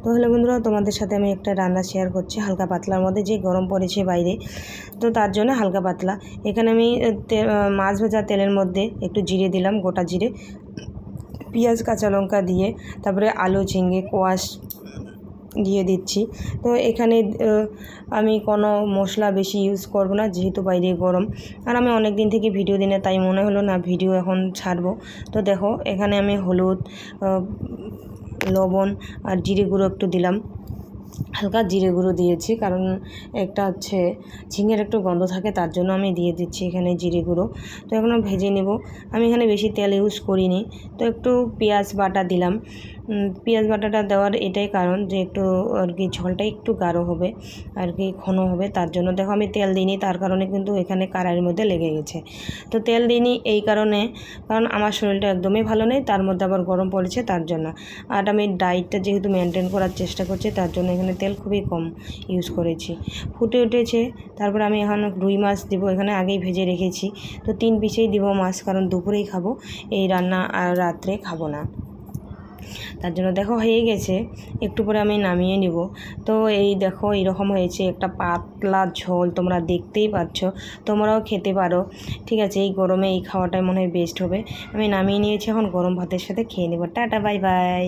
তো হ্যালো বন্ধুরা, তোমাদের সাথে আমি একটা রান্না শেয়ার করছি হালকা পাতলার মধ্যে, যে গরম পড়েছে বাইরে, তো তার জন্য হালকা পাতলা। এখানে আমি মাছ ভাজা তেলের মধ্যে একটু জিরে দিলাম, গোটা জিরে, পেঁয়াজ কাঁচা লঙ্কা দিয়ে তারপরে আলু ঝিঙে কোয়াশ দিয়ে দিচ্ছি। তো এখানে আমি কোনো মশলা বেশি ইউজ করব না, যেহেতু বাইরে গরম। আর আমি অনেক দিন থেকে ভিডিও দিই না, তাই মনে হলো না ভিডিও এখন ছাড়বো। তো দেখো এখানে আমি হলুদ, লবণ আর জিরে গুঁড়ো একটু দিলাম, হালকা জিরে গুঁড়ো দিয়েছি, কারণ একটা হচ্ছে ঝিঙের একটু গন্ধ থাকে, তার জন্য আমি দিয়ে দিচ্ছি এখানে জিরে গুঁড়ো। তো এখন ভেজে নেব। আমি এখানে বেশি তেল ইউজ করিনি, তো একটু পেঁয়াজ বাটা দিলাম। পেঁয়াজ বাটাটা দেওয়ার এটাই কারণ যে একটু আর কি ঝোলটা একটু গাঢ় হবে, আর কি ঘন হবে, তার জন্য। দেখো আমি তেল দিইনি, তার কারণে কিন্তু এখানে কড়াইয়ের মধ্যে লেগে গেছে। তো তেল দিইনি এই কারণে, কারণ আমার শরীরটা একদমই ভালো নেই, তার মধ্যে আবার গরম পড়েছে, তার জন্য। আর আমি ডায়েটটা যেহেতু মেনটেন করার চেষ্টা করছি, তার জন্য এখানে তেল খুবই কম ইউজ করেছি। ফুটে উঠেছে, তারপর আমি এখন রুই মাছ দিব, এখানে আগেই ভেজে রেখেছি। তো 3 পিসেই দিব মাছ, কারণ দুপুরেই খাবো এই রান্না, আর রাত্রে খাবো না, তার জন্য। দেখো হয়ে গেছে, একটু পরে আমি নামিয়ে নিব। তো এই দেখো এইরকম হয়েছে, একটা পাতলা ঝোল, তোমরা দেখতেই পাচ্ছ, তোমরাও খেতে পারো। ঠিক আছে, এই গরমে এই খাওয়াটাই মনে হয় বেস্ট হবে। আমি নামিয়ে নিয়েছি, এখন গরম ভাতের সাথে খেয়ে নেব। Tata, bye bye.